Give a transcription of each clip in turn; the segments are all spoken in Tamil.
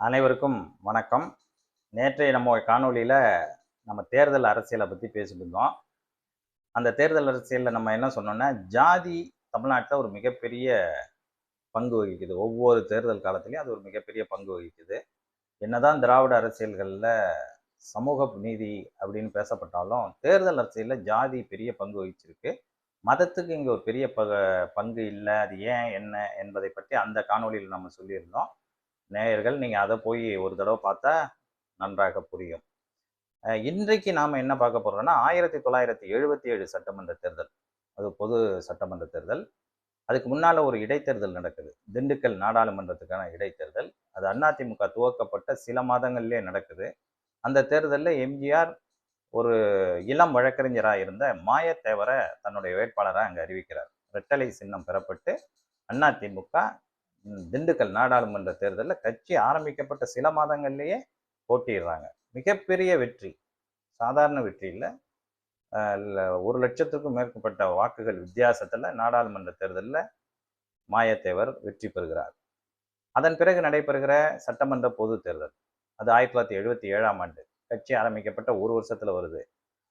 அனைவருக்கும் வணக்கம். நேற்றைய நம்ம காணொளியில் நம்ம தேர்தல் அரசியலை பற்றி பேசிட்டு இருந்தோம். அந்த தேர்தல் அரசியலில் நம்ம என்ன சொன்னோம்னா, ஜாதி தமிழ்நாட்டில் ஒரு மிகப்பெரிய பங்கு வகிக்குது. ஒவ்வொரு தேர்தல் காலத்துலேயும் அது ஒரு மிகப்பெரிய பங்கு வகிக்குது. என்னதான் திராவிட அரசியல்களில் சமூக நீதி அப்படின்னு பேசப்பட்டாலும், தேர்தல் அரசியலில் ஜாதி பெரிய பங்கு வகிச்சிருக்கு. மதத்துக்கு இங்கே ஒரு பெரிய பங்கு இல்லை. அது ஏன் என்ன என்பதை பற்றி அந்த காணொளியில் நம்ம சொல்லியிருந்தோம். நேயர்கள் நீங்கள் அதை போய் ஒரு தடவை பார்த்தா நன்றாக புரியும். இன்றைக்கு நாம் என்ன பார்க்க போகிறோம்னா, 1977 சட்டமன்ற தேர்தல். அது பொது சட்டமன்ற தேர்தல். அதுக்கு முன்னால் ஒரு இடைத்தேர்தல் நடக்குது. திண்டுக்கல் நாடாளுமன்றத்துக்கான இடைத்தேர்தல். அது அதிமுக துவக்கப்பட்ட சில மாதங்கள்லேயே நடக்குது. அந்த தேர்தலில் எம்ஜிஆர் ஒரு இளம் வழக்கறிஞராக இருந்த மாயத்தேவரை தன்னுடைய வேட்பாளராக அங்கே அறிவிக்கிறார். ரெட்டலை சின்னம் பெறப்பட்டு அதிமுக திண்டுக்கல் நாடாளுமன்ற தேர்தலில் கட்சி ஆரம்பிக்கப்பட்ட சில மாதங்கள்லேயே போட்டிடுறாங்க. மிகப்பெரிய வெற்றி, சாதாரண வெற்றி இல்லை. 1,00,000க்கும் மேற்பட்ட வாக்குகள் வித்தியாசத்தில் நாடாளுமன்ற தேர்தலில் மாயத்தேவர் வெற்றி பெறுகிறார். அதன் பிறகு நடைபெறுகிற சட்டமன்ற பொது தேர்தல், அது 1977ஆம் ஆண்டு கட்சி ஆரம்பிக்கப்பட்ட ஒரு வருஷத்துல வருது.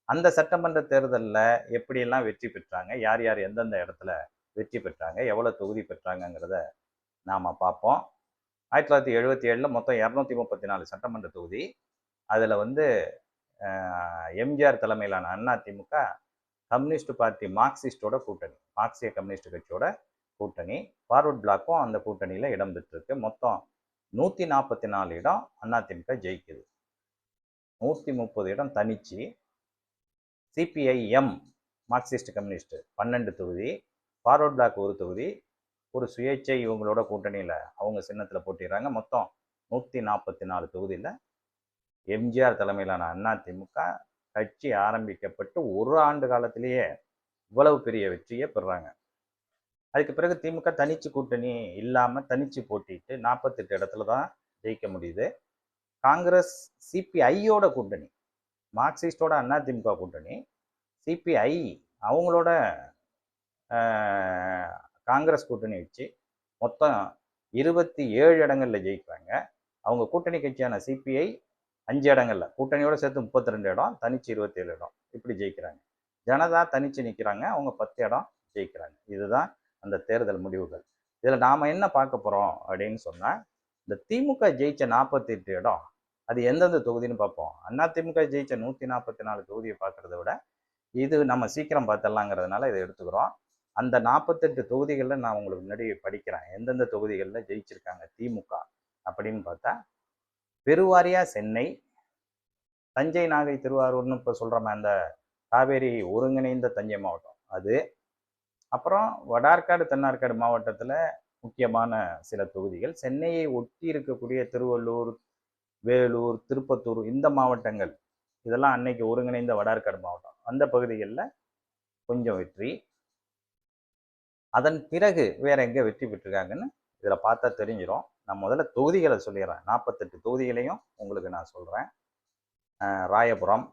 அந்த சட்டமன்ற தேர்தலில் எப்படியெல்லாம் வெற்றி பெற்றாங்க, யார் யார் எந்தெந்த இடத்துல வெற்றி பெற்றாங்க, எவ்வளவு தொகுதி பெற்றாங்கிறத நாம பார்ப்போம். 1977 மொத்தம் 234 சட்டமன்ற தொகுதி. அதில் எம்ஜிஆர் தலைமையிலான அதிமுக கம்யூனிஸ்ட் பார்ட்டி மார்க்சிஸ்டோட கூட்டணி, மார்க்சிய கம்யூனிஸ்ட் கட்சியோட கூட்டணி, ஃபார்வர்ட் பிளாக்கும் அந்த கூட்டணியில் இடம் பெற்றிருக்கு. மொத்தம் 144 இடம் அதிமுக ஜெயிக்குது. 130 இடம் தனிச்சு. சிபிஐஎம் மார்க்சிஸ்ட் கம்யூனிஸ்ட் 12 தொகுதி, ஃபார்வர்ட் பிளாக் ஒரு தொகுதி, ஒரு சுயேட்சை இவங்களோட கூட்டணியில் அவங்க சின்னத்தில் போட்டிடுறாங்க. மொத்தம் 144 தொகுதியில் எம்ஜிஆர் தலைமையிலான அதிமுக கட்சி ஆரம்பிக்கப்பட்டு ஒரு ஆண்டு காலத்திலேயே இவ்வளவு பெரிய வெற்றியை பெறுறாங்க. அதுக்கு பிறகு திமுக தனிச்சு கூட்டணி இல்லாமல் தனிச்சு போட்டிட்டு 48 இடத்துல தான் ஜெயிக்க முடியுது. காங்கிரஸ் சிபிஐயோட கூட்டணி, மார்க்சிஸ்டோட அதிமுக கூட்டணி, சிபிஐ அவங்களோட காங்கிரஸ் கூட்டணி வச்சு மொத்தம் 27 இடங்கள்ல ஜெயிக்கிறாங்க. அவங்க கூட்டணி கட்சியான சிபிஐ 5 இடங்கள்ல, கூட்டணியோட சேர்த்து 32 இடம், தனிச்சு 27 இடம் இப்படி ஜெயிக்கிறாங்க. ஜனதா தனிச்சு நிற்கிறாங்க, அவங்க 10 இடம் ஜெயிக்கிறாங்க. இதுதான் அந்த தேர்தல் முடிவுகள். இதில் நாம் என்ன பார்க்க போகிறோம் அப்படின்னு சொன்னால், இந்த திமுக ஜெயிச்ச 48 இடம் அது எந்தெந்த தொகுதின்னு பார்ப்போம். அதிமுக ஜெயிச்ச 144 தொகுதியை பார்க்கறத விட இது நம்ம சீக்கிரம் பார்த்துடலாங்கிறதுனால இதை எடுத்துக்கிறோம். அந்த 48 தொகுதிகளில் நான் உங்களுக்கு முன்னாடி படிக்கிறேன் எந்தெந்த தொகுதிகளில் ஜெயிச்சிருக்காங்க திமுக அப்படின்னு பார்த்தா, பெருவாரியா சென்னை, தஞ்சை, நாகை, திருவாரூர்னு இப்போ சொல்கிறோமே அந்த காவேரி ஒருங்கிணைந்த தஞ்சை மாவட்டம் அது. அப்புறம் வடார்காடு தென்னார்காடு மாவட்டத்தில் முக்கியமான சில தொகுதிகள், சென்னையை ஒட்டி இருக்கக்கூடிய திருவள்ளூர், வேலூர், திருப்பத்தூர் இந்த மாவட்டங்கள், இதெல்லாம் அன்னைக்கு ஒருங்கிணைந்த வடார்காடு மாவட்டம். அந்த பகுதிகளில் கொஞ்சம் வெற்றி. அதன் பிறகு வேற எங்கே வெற்றி பெற்றிருக்காங்கன்னு இதில் பார்த்தா தெரிஞ்சிடும். நான் முதல்ல தொகுதிகளை சொல்லிடுறேன். 48 தொகுதிகளையும் உங்களுக்கு நான் சொல்கிறேன். ராயபுரம்,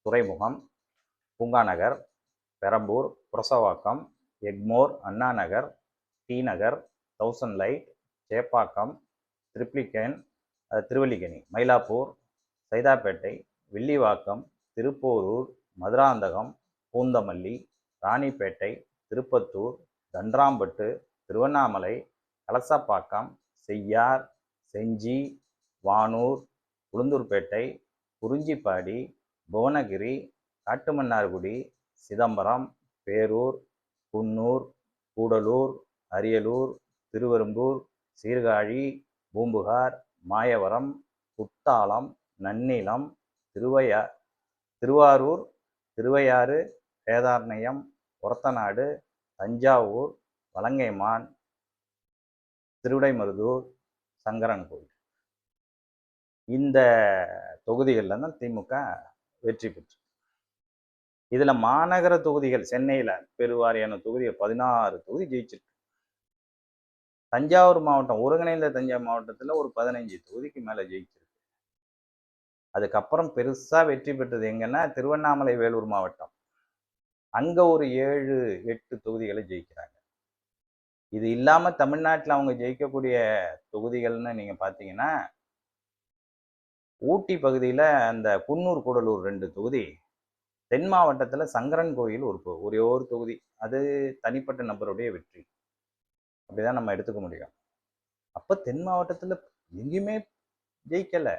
துறைமுகம், பூங்காநகர், பெரம்பூர், புரசவாக்கம், எக்மோர், அண்ணா நகர், டி நகர், 1000 லைட், சேப்பாக்கம், திருப்ளிகேன், திருவல்லிக்கேணி, மயிலாப்பூர், சைதாப்பேட்டை, வில்லிவாக்கம், திருப்போரூர், மதுராந்தகம், பூந்தமல்லி, ராணிப்பேட்டை, திருப்பத்தூர், தண்டராம்பட்டு, திருவண்ணாமலை, கலசப்பாக்கம், செய்யார், செஞ்சி, வானூர், உளுந்தூர்பேட்டை, குறிஞ்சிப்பாடி, புவனகிரி, காட்டுமன்னார்குடி, சிதம்பரம், பேரூர், குன்னூர், கூடலூர், அரியலூர், திருவெரும்பூர், சீர்காழி, பூம்புகார், மாயவரம், குத்தாலம், நன்னிலம், திருவாரூர், திருவையாறு, வேதாரண்யம், ஒரத்தநாடு, தஞ்சாவூர், வலங்கைமான், திருவிடைமருதூர், சங்கரன்கோவில், இந்த தொகுதிகளில் தான் திமுக வெற்றி பெற்று. இதுல மாநகர தொகுதிகள் சென்னையில பெருவாரியான தொகுதியை 16 தொகுதி ஜெயிச்சிருக்கு. தஞ்சாவூர் மாவட்டம், ஒருங்கிணைந்த தஞ்சாவூர் மாவட்டத்தில் ஒரு 15 தொகுதிக்கு மேலே ஜெயிச்சிருக்கு. அதுக்கப்புறம் பெருசா வெற்றி பெற்றது எங்கன்னா திருவண்ணாமலை, வேலூர் மாவட்டம். அங்க ஒரு 7-8 தொகுதிகளை ஜெயிக்கிறாங்க. இது இல்லாம தமிழ்நாட்டில் அவங்க ஜெயிக்கக்கூடிய தொகுதிகள்னு நீங்க பார்த்தீங்கன்னா, ஊட்டி பகுதியில் அந்த குன்னூர் கூடலூர் 2 தொகுதி, தென் மாவட்டத்தில் சங்கரன் கோயில் ஒரே ஒரு தொகுதி. அது தனிப்பட்ட நபருடைய வெற்றி. அப்படிதான் நம்ம எடுத்துக்க முடியும். அப்போ தென் மாவட்டத்தில் எங்கேயுமே ஜெயிக்கல.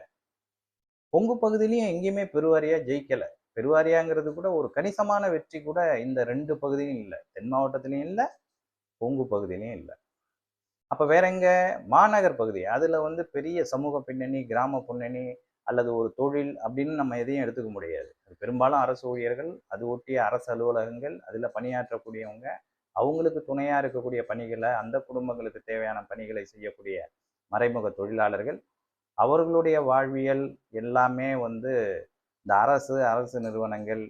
கொங்கு பகுதியிலையும் எங்கேயுமே பெருவாரியா ஜெயிக்கல. பெருவாரியாங்கிறது கூட ஒரு கணிசமான வெற்றி கூட இந்த 2 பகுதியிலும் இல்லை. தென் மாவட்டத்திலையும் இல்லை, கொங்கு பகுதியிலையும் இல்லை. அப்போ வேற எங்க? மாநகர் பகுதி. அதுல பெரிய சமூக பின்னணி, கிராம பின்னணி அல்லது ஒரு தொழில் அப்படின்னு நம்ம எதையும் எடுத்துக்க முடியாது. அது பெரும்பாலும் அரசு ஊழியர்கள், அது ஒட்டிய அரசு அலுவலகங்கள், அதுல பணியாற்றக்கூடியவங்க, அவங்களுக்கு துணையா இருக்கக்கூடிய பணிகளை, அந்த குடும்பங்களுக்கு தேவையான பணிகளை செய்யக்கூடிய மறைமுக தொழிலாளர்கள், அவர்களுடைய வாழ்வியல் எல்லாமே இந்த அரசு நிறுவனங்கள்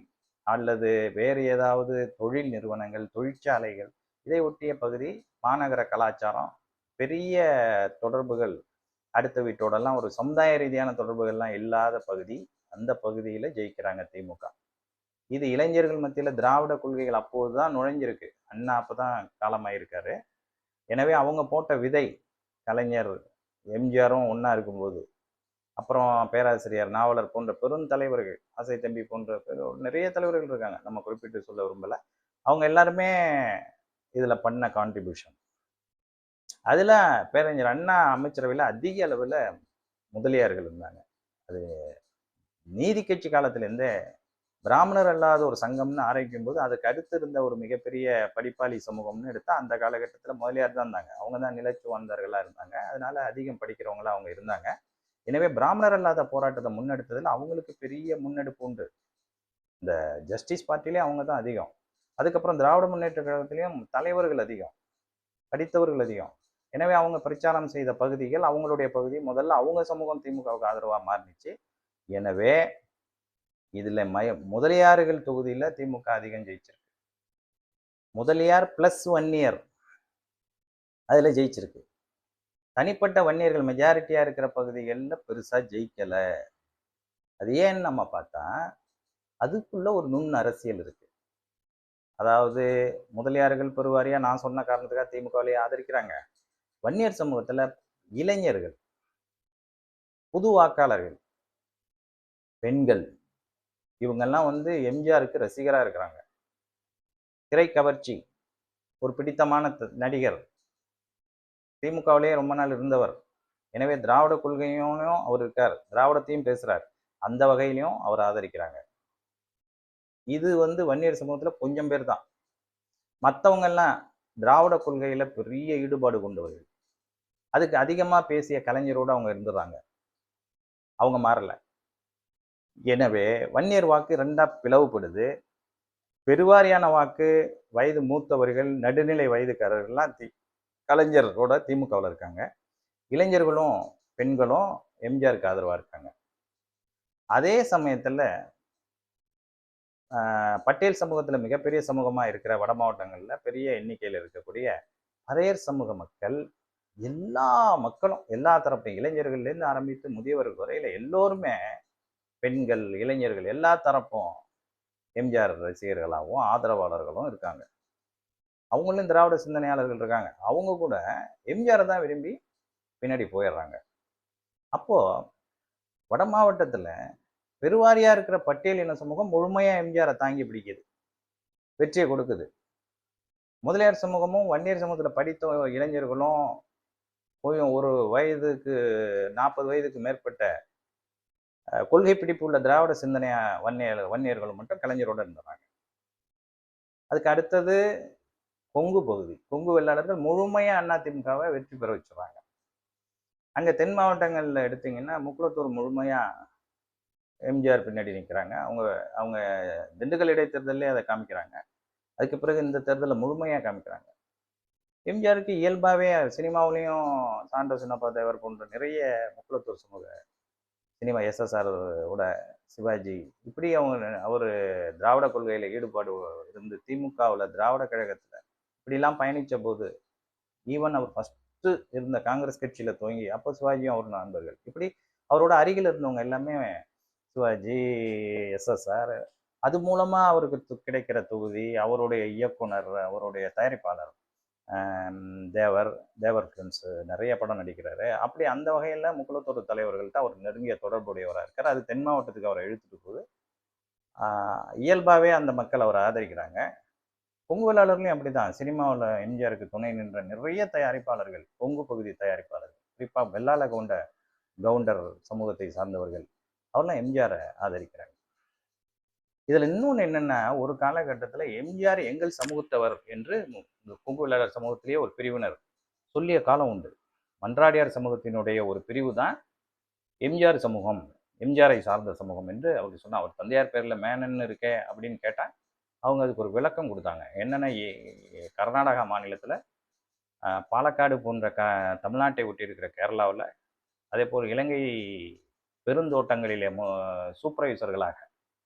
அல்லது வேறு ஏதாவது தொழில் நிறுவனங்கள், தொழிற்சாலைகள், இதை ஒட்டிய பகுதி. மாநகர கலாச்சாரம், பெரிய தொடர்புகள், அடுத்த வீட்டோடலாம் ஒரு சமுதாய ரீதியான தொடர்புகள்லாம் இல்லாத பகுதி. அந்த பகுதியில் ஜெயிக்கிறாங்க திமுக. இது இளைஞர்கள் மத்தியில் திராவிட கொள்கைகள் அப்போதுதான் நுழைஞ்சிருக்கு. அண்ணா அப்போதான் காலமாயிருக்காரு. எனவே அவங்க போட்ட விதை, கலைஞர் எம்ஜிஆரும் ஒன்றா இருக்கும்போது, அப்புறம் பேராசிரியர், நாவலர் போன்ற பெருந்தலைவர்கள், ஆசை தம்பி போன்ற நிறைய தலைவர்கள் இருக்காங்க, நம்ம குறிப்பிட்டு சொல்ல விரும்பலை. அவங்க எல்லாருமே இதில் பண்ண கான்ட்ரிபியூஷன். அதில் பேரறிஞர் அண்ணா அமைச்சரவையில் அதிக அளவில் முதலியார்கள் இருந்தாங்க. அது நீதி கட்சி காலத்திலேருந்தே பிராமணர் அல்லாத ஒரு சங்கம்னு ஆரம்பிக்கும் போது அதுக்கு அடுத்து இருந்த ஒரு மிகப்பெரிய படிப்பாளி சமூகம்னு எடுத்தால் அந்த காலகட்டத்தில் முதலியார் தான் இருந்தாங்க. அவங்க தான் நிலைச்சு வந்தார்களாக இருந்தாங்க. அதனால அதிகம் படிக்கிறவங்களா அவங்க இருந்தாங்க. எனவே பிராமணர் அல்லாத போராட்டத்தை முன்னெடுத்ததில் அவங்களுக்கு பெரிய முன்னெடுப்பு உண்டு. இந்த ஜஸ்டிஸ் பார்ட்டிலே அவங்க தான் அதிகம். அதுக்கப்புறம் திராவிட முன்னேற்ற கழகத்திலையும் தலைவர்கள் அதிகம், படித்தவர்கள் அதிகம். எனவே அவங்க பிரச்சாரம் செய்த பகுதிகள், அவங்களுடைய பகுதி, முதல்ல அவங்க சமூகம் திமுகவுக்கு ஆதரவாக மாறினுச்சு. எனவே இதுல முதலியார்கள் தொகுதியில திமுக அதிகம் ஜெயிச்சிருக்கு. முதலியார் பிளஸ் வன்னியர் அதுல ஜெயிச்சிருக்கு. தனிப்பட்ட வன்னியர்கள் மெஜாரிட்டியா இருக்கிற பகுதிகளில் பெருசா ஜெயிக்கல. அது ஏன்னு நம்ம பார்த்தா அதுக்குள்ள ஒரு நுண் அரசியல் இருக்கு. அதாவது முதலியார்கள் பெருவாரியா நான் சொன்ன காரணத்துக்காக திமுகவிலேயே ஆதரிக்கிறாங்க. வன்னியர் சமூகத்துல இளைஞர்கள், புது வாக்காளர்கள், பெண்கள், இவங்கெல்லாம் எம்ஜிஆருக்கு ரசிகரா இருக்கிறாங்க. திரை கவர்ச்சி, ஒரு பிடித்தமான நடிகர், திமுகவிலேயே ரொம்ப நாள் இருந்தவர். எனவே திராவிட கொள்கையும் அவர் இருக்கார், திராவிடத்தையும் பேசுறார். அந்த வகையிலையும் அவர் ஆதரிக்கிறாங்க. இது வன்னியர் சமூகத்துல கொஞ்சம் பேர் தான். மற்றவங்க எல்லாம் திராவிட கொள்கையில பெரிய ஈடுபாடு கொண்டவர்கள். அதுக்கு அதிகமா பேசிய கலைஞரோடு அவங்க இருந்துடுறாங்க. அவங்க மாறல. எனவே வன்னியர் வாக்கு 2ஆ பிளவுபடுது. பெருவாரியான வாக்கு வயது மூத்தவர்கள், நடுநிலை வயதுக்காரர்கள்லாம் கலைஞரோட திமுகவில் இருக்காங்க. இளைஞர்களும் பெண்களும் எம்ஜிஆருக்கு ஆதரவா இருக்காங்க. அதே சமயத்துல பட்டேல் சமூகத்துல மிகப்பெரிய சமூகமா இருக்கிற வட மாவட்டங்கள்ல பெரிய எண்ணிக்கையில் இருக்கக்கூடிய பறையர் சமூக மக்கள், எல்லா மக்களும், எல்லா தரப்பையும், இளைஞர்கள்லேருந்து ஆரம்பித்து முதியவர்கள் வரையில எல்லோருமே, பெண்கள், இளைஞர்கள், எல்லா தரப்பும் எம்ஜிஆர் ரசிகர்களாகவும் ஆதரவாளர்களும் இருக்காங்க. அவங்களும் திராவிட சிந்தனையாளர்கள் இருக்காங்க. அவங்க கூட எம்ஜிஆரை தான் விரும்பி பின்னாடி போயிடுறாங்க. அப்போ வட மாவட்டத்துல பெருவாரியா இருக்கிற பட்டியல் இன சமூகம் முழுமையா எம்ஜிஆரை தாங்கி பிடிக்குது, வெற்றியை கொடுக்குது. முதலியார் சமூகமும் வன்னியர் சமூகத்துல படித்த இளைஞர்களும் ஒரு வயதுக்கு 40 வயதுக்கு மேற்பட்ட கொள்கை பிடிப்பு உள்ள திராவிட சிந்தனைய வன்னியர்களும் மட்டும் கலைஞரோட இருந்தாங்க. அதுக்கு அடுத்தது கொங்கு பகுதி. கொங்கு வெள்ளாளர்கள் முழுமையா அதிமுகவை வெற்றி பெற வச்சுறாங்க. அங்க தென் மாவட்டங்கள்ல எடுத்தீங்கன்னா முக்குளத்தூர் முழுமையா எம்ஜிஆர் பின்னாடி நிற்கிறாங்க. அவங்க திண்டுக்கல் இடைத்தேர்தலே அதை காமிக்கிறாங்க. அதுக்கு பிறகு இந்த தேர்தலில் முழுமையா காமிக்கிறாங்க. எம்ஜிஆருக்கு இயல்பாகவே சினிமாவிலையும் சாண்டோ சின்னப்பா தேவர் போன்ற நிறைய முக்குளத்தூர் சமூக சினிமா, எஸ்எஸ்ஆர் ஓட சிவாஜி, இப்படி அவர் திராவிட கொள்கையில் ஈடுபாடு இருந்து திமுகவில் திராவிட கழகத்தில் இப்படிலாம் பயணித்த போது, ஈவன் அவர் ஃபஸ்ட்டு இருந்த காங்கிரஸ் கட்சியில் துவங்கி, அப்போ சிவாஜியும் அவர் நண்பர்கள், இப்படி அவரோட அருகில் இருந்தவங்க எல்லாமே சிவாஜி, எஸ்எஸ்ஆர், அது மூலமாக அவருக்கு கிடைக்கிற தொகுதி, அவருடைய இயக்குனர், அவருடைய தயாரிப்பாளர், தேவர், தேவர் ஃபிலிம்ஸ் நிறைய படம் நடிக்கிறாரு. அப்படி அந்த வகையில் முக்குளத்தோர் தலைவர்கள்ட்ட அவர் நெருங்கிய தொடர்புடையவராக இருக்கார். அது தென் மாவட்டத்துக்கு அவரை இழுத்துட்டு போகுது. இயல்பாகவே அந்த மக்கள் அவரை ஆதரிக்கிறாங்க. கொங்கு வேளாளர்களையும் அப்படிதான். சினிமாவில் எம்ஜிஆருக்கு துணை நின்ற நிறைய தயாரிப்பாளர்கள், கொங்கு பகுதி தயாரிப்பாளர்கள், குறிப்பாக வெள்ளாள கவுண்டர் சமூகத்தை சார்ந்தவர்கள், அவர்லாம் எம்ஜிஆரை ஆதரிக்கிறாங்க. இதில் இன்னொன்று என்னென்னா, ஒரு காலகட்டத்தில் எம்ஜிஆர் எங்கள் சமூகத்தவர் என்று கொங்கு வேளாளர் சமூகத்திலேயே ஒரு பிரிவினர் சொல்லிய காலம் உண்டு. மன்றாடியார் சமூகத்தினுடைய ஒரு பிரிவு தான் எம்ஜிஆர் சமூகம், எம்ஜிஆரை சார்ந்த சமூகம் என்று அவர் சொன்னார். அவர் தந்தையார் பேரில் மேனன் இருக்கே அப்படின்னு கேட்டால் அவங்க அதுக்கு ஒரு விளக்கம் கொடுத்தாங்க. என்னென்ன, கர்நாடகா மாநிலத்தில், பாலக்காடு போன்ற தமிழ்நாட்டை ஒட்டி இருக்கிற கேரளாவில், அதே போல் இலங்கை பெருந்தோட்டங்களிலே சூப்பர்வைசர்களாக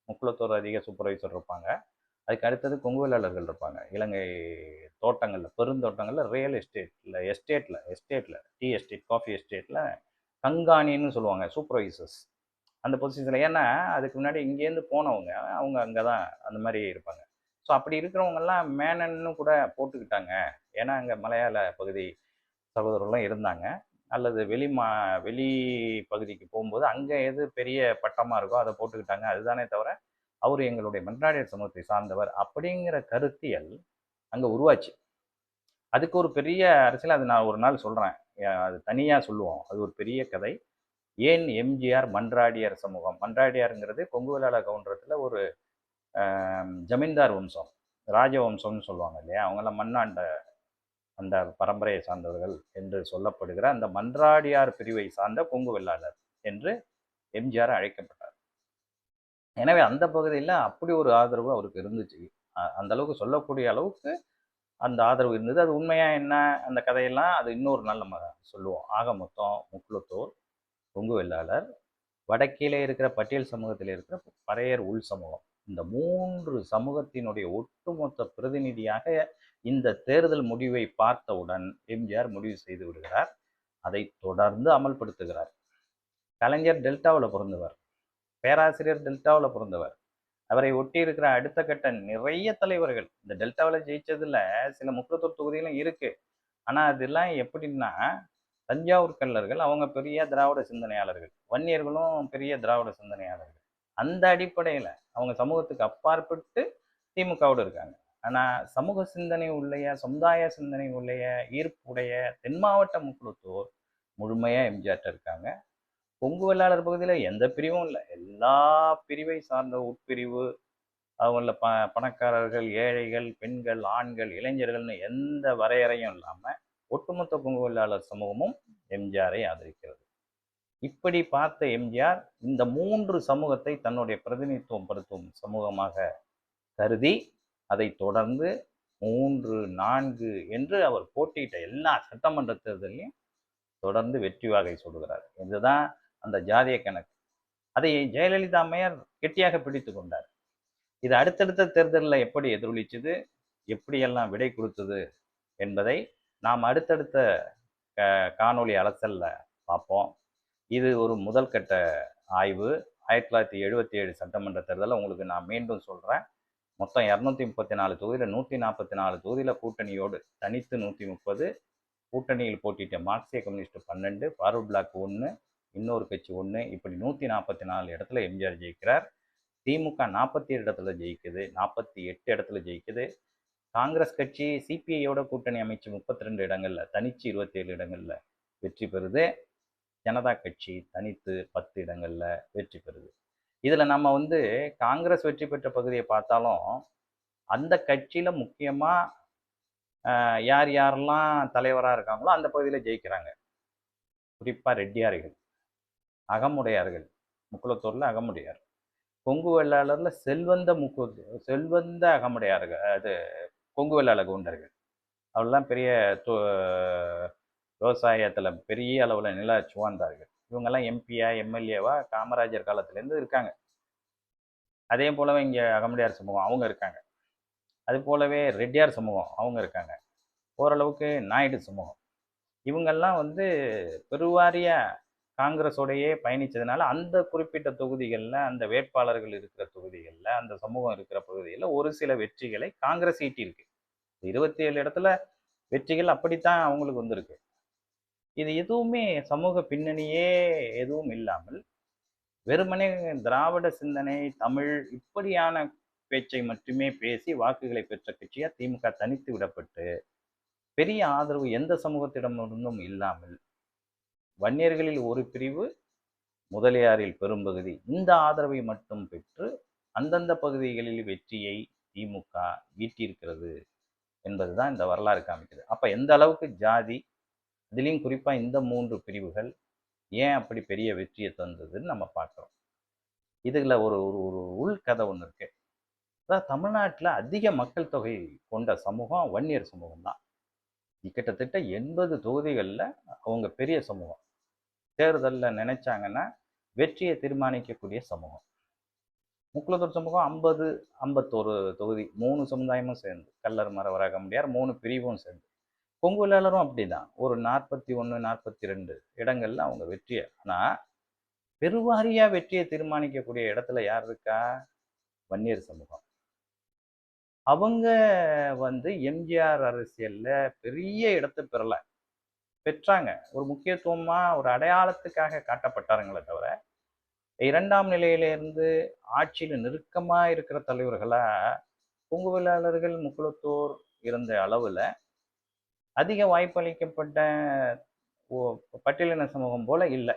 முக்குளத்தோர் அதிக சூப்பர்வைசர் இருப்பாங்க. அதுக்கு அடுத்தது கொங்கு வேளாளர்கள் இருப்பாங்க. இலங்கை தோட்டங்களில், பெருந்தோட்டங்களில், ரியல் எஸ்டேட்டில் டீ எஸ்டேட், காஃபி எஸ்டேட்டில் கண்காணின்னு சொல்லுவாங்க, சூப்பர்வைசர்ஸ் அந்த பொசிஷனில். ஏன்னா அதுக்கு முன்னாடி இங்கேருந்து போனவங்க அவங்க அங்கே தான் அந்த மாதிரி இருப்பாங்க. ஸோ அப்படி இருக்கிறவங்கெல்லாம் மேனன்னு கூட போட்டுக்கிட்டாங்க. ஏன்னா அங்கே மலையாள பகுதி சகோதரர்களும் இருந்தாங்க. அல்லது வெளி பகுதிக்கு போகும்போது அங்கே எது பெரிய பட்டமாக இருக்கோ அதை போட்டுக்கிட்டாங்க. அதுதானே தவிர அவர் எங்களுடைய மன்றாடியார் சமூகத்தை சார்ந்தவர் அப்படிங்கிற கருத்தியல் அங்கே உருவாச்சு. அதுக்கு ஒரு பெரிய அரசியல், அது நான் ஒரு நாள் சொல்கிறேன், அது தனியாக சொல்லுவோம். அது ஒரு பெரிய கதை. ஏன் எம்ஜிஆர் மன்றாடியார் சமூகம்? மன்றாடியாருங்கிறது கொங்கு வேளாள கவுண்டரத்தில் ஒரு ஜமீன்தார் வம்சம், ராஜவம்சம்னு சொல்லுவாங்க இல்லையா, அவங்களாம் மண்ணாண்ட அந்த பரம்பரையை சார்ந்தவர்கள் என்று சொல்லப்படுகிற அந்த மன்றாடியார் பிரிவை சார்ந்த கொங்கு வெள்ளாளர் என்று எம்ஜிஆர் அழைக்கப்பட்டார். எனவே அந்த பகுதியில் அப்படி ஒரு ஆதரவு அவருக்கு இருந்துச்சு. அந்த அளவுக்கு சொல்லக்கூடிய அளவுக்கு அந்த ஆதரவு இருந்தது. அது உண்மையா என்ன அந்த கதையெல்லாம் அது இன்னொரு நாள் நம்ம சொல்லுவோம். ஆக மொத்தம் முக்குளத்தோர், கொங்கு வெள்ளாளர், வடக்கிலே இருக்கிற பட்டியல் சமூகத்தில் இருக்கிற பறையர் உள் சமூகம், இந்த 3 சமூகத்தினுடைய ஒட்டுமொத்த பிரதிநிதியாக இந்த தேர்தல் முடிவை பார்த்தவுடன் எம்ஜிஆர் முடிவு செய்து விடுகிறார். அதை தொடர்ந்து அமல்படுத்துகிறார். கலைஞர் டெல்டாவில் பிறந்தவர், பேராசிரியர் டெல்டாவில் பிறந்தவர். அவரை ஒட்டி இருக்கிற அடுத்த கட்ட நிறைய தலைவர்கள் இந்த டெல்டாவில் ஜெயிச்சதுல சில முக்குளத்தோர் தொகுதிகளும் இருக்கு. ஆனால் அதெல்லாம் எப்படின்னா, தஞ்சாவூர் கள்ளர்கள் அவங்க பெரிய திராவிட சிந்தனையாளர்கள், வன்னியர்களும் பெரிய திராவிட சிந்தனையாளர்கள். அந்த அடிப்படையில் அவங்க சமூகத்துக்கு அப்பாற்பட்டு திமுகவோடு இருக்காங்க. ஆனால் சமூக சிந்தனை உள்ளைய, சமுதாய சிந்தனை உள்ளைய, ஈர்ப்புடைய தென் மாவட்ட முக்குளத்தோர் முழுமையாக எம்ஜிஆர்ட்ட இருக்காங்க. கொங்கு வெள்ளாளர் பகுதியில் எந்த பிரிவும் இல்லை. எல்லா பிரிவை சார்ந்த உட்பிரிவு, அவங்கள பணக்காரர்கள், ஏழைகள், பெண்கள், ஆண்கள், இளைஞர்கள்னு எந்த வரையறையும் இல்லாமல் ஒட்டுமொத்த கொங்கு வெள்ளாளர் சமூகமும் எம்ஜிஆரை ஆதரிக்கிறது. இப்படி பார்த்த எம்ஜிஆர் இந்த 3 சமூகத்தை தன்னுடைய பிரதிநிதித்துவம் படுத்தும் சமூகமாக கருதி அதை தொடர்ந்து 3, 4 என்று அவர் போட்டியிட்ட எல்லா சட்டமன்ற தேர்தலையும் தொடர்ந்து வெற்றி வாகை சொல்கிறார். இதுதான் அந்த ஜாதிய கணக்கு. அதை ஜெயலலிதா அம்மையார் கெட்டியாக பிடித்து கொண்டார். இது அடுத்தடுத்த தேர்தலில் எப்படி எதிரொலிச்சது, எப்படியெல்லாம் விடை கொடுத்தது என்பதை நாம் அடுத்தடுத்த காணொளி அலசல்ல பார்ப்போம். இது ஒரு முதல் கட்ட ஆய்வு. 1977 சட்டமன்ற தேர்தலில் உங்களுக்கு நான் மீண்டும் சொல்கிறேன். மொத்தம் 234 தொகுதியில் 144 தொகுதியில் கூட்டணியோடு, தனித்து 130, கூட்டணியில் போட்டிட்ட மார்க்சிய கம்யூனிஸ்ட் 12, ஃபார்வர்ட் பிளாக் 1, இன்னொரு கட்சி 1, இப்படி 144 இடத்துல எம்ஜிஆர் ஜெயிக்கிறார். திமுக 47 இடத்துல ஜெயிக்குது, 48 இடத்துல ஜெயிக்குது. காங்கிரஸ் கட்சி சிபிஐயோட கூட்டணி அமைச்சு 32 இடங்கள்ல, தனிச்சு 27 இடங்கள்ல வெற்றி பெறுது. ஜனதா கட்சி தனித்து 10 இடங்கள்ல வெற்றி பெறுது. இதுல நம்ம காங்கிரஸ் வெற்றி பெற்ற பகுதியை பார்த்தாலும் அந்த கட்சியில முக்கியமா யார் யாரெல்லாம் தலைவராக இருக்காங்களோ அந்த பகுதியில் ஜெயிக்கிறாங்க. குறிப்பா ரெட்டியார்கள், அகமுடையார்கள், முக்குளத்தூர்ல அகமுடையார், கொங்கு வெள்ளாளர்ல செல்வந்த அகமுடையார்கள், அது கொங்கு வெள்ளாள கவுண்டர்கள். அவெல்லாம் பெரிய விவசாயத்தில் பெரிய அளவில் நில சுவார்ந்தார்கள். இவங்கெல்லாம் எம்பியா எம்எல்ஏவா காமராஜர் காலத்திலேருந்து இருக்காங்க. அதே போலவே இங்கே அகமுடையார் சமூகம் அவங்க இருக்காங்க. அது போலவே ரெட்டியார் சமூகம் அவங்க இருக்காங்க. ஓரளவுக்கு நாயுடு சமூகம், இவங்கெல்லாம் பெருவாரிய காங்கிரஸோடையே பயணித்ததுனால அந்த குறிப்பிட்ட தொகுதிகளில், அந்த வேட்பாளர்கள் இருக்கிற தொகுதிகளில், அந்த சமூகம் இருக்கிற பகுதிகளில் ஒரு சில வெற்றிகளை காங்கிரஸ் ஈட்டியிருக்கு. 27 இடத்துல வெற்றிகள் அப்படித்தான் அவங்களுக்கு வந்திருக்கு. இது எதுவுமே சமூக பின்னணியே எதுவும் இல்லாமல் வெறுமனே திராவிட சிந்தனை, தமிழ் இப்படியான பேச்சை மட்டுமே பேசி வாக்குகளை பெற்ற கட்சியா திமுக தனித்து விடப்பட்டு, பெரிய ஆதரவு எந்த சமூகத்திடமிருந்தும் இல்லாமல், வன்னியர்களில் ஒரு பிரிவு, முதலியாரில் பெரும்பகுதி இந்த ஆதரவை மட்டும் பெற்று அந்தந்த பகுதிகளில் வெற்றியை திமுக ஈட்டியிருக்கிறது என்பதுதான் இந்த வரலாறு காமிக்குது. அப்ப எந்த அளவுக்கு ஜாதி, அதிலையும் குறிப்பா இந்த 3 பிரிவுகள் ஏன் அப்படி பெரிய வெற்றியை தந்ததுன்னு நம்ம பார்க்கிறோம். இதுல ஒரு ஒரு ஒரு உள்கதை ஒண்ணு இருக்கு. அதாவது தமிழ்நாட்டுல அதிக மக்கள் தொகை கொண்ட சமூகம் வன்னியர் சமூகம் தான். கிட்டத்தட்ட 80 தொகுதிகள்ல அவங்க பெரிய சமூகம். தேர்தல்ல நினைச்சாங்கன்னா வெற்றியை தீர்மானிக்கக்கூடிய சமூகம். முக்குலத்தூர் சமூகம் 50, 51 தொகுதி, 3 சமுதாயமும் சேர்ந்து, கள்ளர் மறவராக முடியார் 3 பிரிவும் சேர்ந்து. கொங்கு வேளாளரும் அப்படிதான், ஒரு 41, 42 இடங்கள்ல அவங்க வெற்றியை. ஆனா பெருவாரியா வெற்றியை தீர்மானிக்கக்கூடிய இடத்துல யார் இருக்கா? வன்னியர் சமூகம். அவங்க எம்ஜிஆர் அரசியல்ல பெரிய இடத்தை பெறல. பெற்றாங்க, ஒரு முக்கியத்துவமா ஒரு அடையாளத்துக்காக காட்டப்பட்டாருங்களே தவிர, 2ஆம் நிலையிலிருந்து ஆட்சியில நெருக்கமா இருக்கிற தலைவர்களா கொங்கு வேளாளர்கள், முக்குலத்தோர் இருந்த அளவுல அதிக வாய்ப்பளிக்கப்பட்ட பட்டியலின சமூகம் போல இல்லை.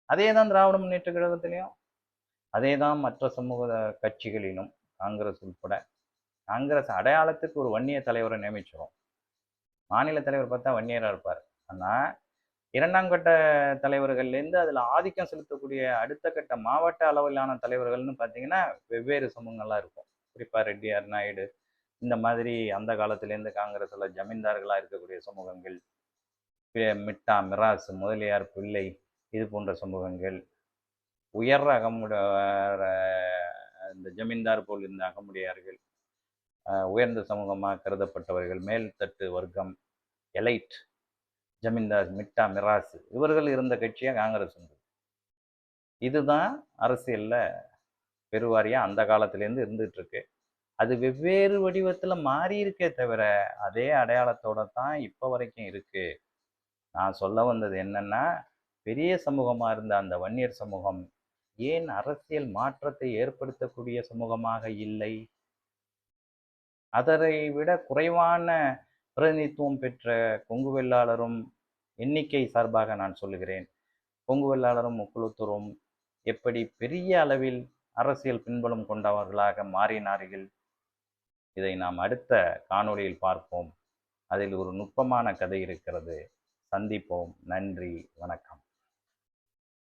அதே தான் திராவிட முன்னேற்ற கழகத்திலையும், அதே தான் மற்ற சமூக கட்சிகளிலும், காங்கிரஸ் உட்பட. காங்கிரஸ் அடையாளத்துக்கு ஒரு வன்னிய தலைவரை நியமிச்சிடும். மாநில தலைவர் பார்த்தா வன்னியராக இருப்பார். ஆனால் 2ஆம் கட்ட தலைவர்கள்லேருந்து அதில் ஆதிக்கம் செலுத்தக்கூடிய அடுத்த கட்ட மாவட்ட அளவிலான தலைவர்கள்னு பார்த்தீங்கன்னா வெவ்வேறு சமூகங்கள்லாம் இருக்கும். குறிப்பாக ரெட்டியார், நாயுடு, இந்த மாதிரி அந்த காலத்திலேருந்து காங்கிரஸில் ஜமீன்தார்களாக இருக்கக்கூடிய சமூகங்கள், மிட்டா, மிராஸ், முதலியார், பிள்ளை, இது போன்ற சமூகங்கள், உயர் இந்த ஜமீன்தார் போல் இருந்த அகமுடையார்கள், உயர்ந்த சமூகமாக கருதப்பட்டவர்கள், மேல்தட்டு வர்க்கம், எலைட், ஜமீன்தார், மிட்டா, மிராசு, இவர்கள் இருந்த கட்சியாக காங்கிரஸ் இருந்தது. இதுதான் அரசியல்ல பெருவாரியா அந்த காலத்திலேருந்து இருந்துட்டு இருக்கு. அது வெவ்வேறு வடிவத்துல மாறி இருக்கே தவிர அதே அடையாளத்தோட தான் இப்போ வரைக்கும் இருக்கு. நான் சொல்ல வந்தது என்னன்னா, பெரிய சமூகமா இருந்த அந்த வன்னியர் சமூகம் ஏன் அரசியல் மாற்றத்தை ஏற்படுத்தக்கூடிய சமூகமாக இல்லை? அதனை விட குறைவான பிரதிநிதித்துவம் பெற்ற கொங்கு வெள்ளாளரும், எண்ணிக்கை சார்பாக நான் சொல்லுகிறேன், கொங்கு வெள்ளாளரும் முக்குலத்தூரும் எப்படி பெரிய அளவில் அரசியல் பின்புலம் கொண்டவர்களாக மாறினார்கள், இதை நாம் அடுத்த காணொளியில் பார்ப்போம். அதில் ஒரு நுட்பமான கதை இருக்கிறது. சந்திப்போம். நன்றி, வணக்கம்.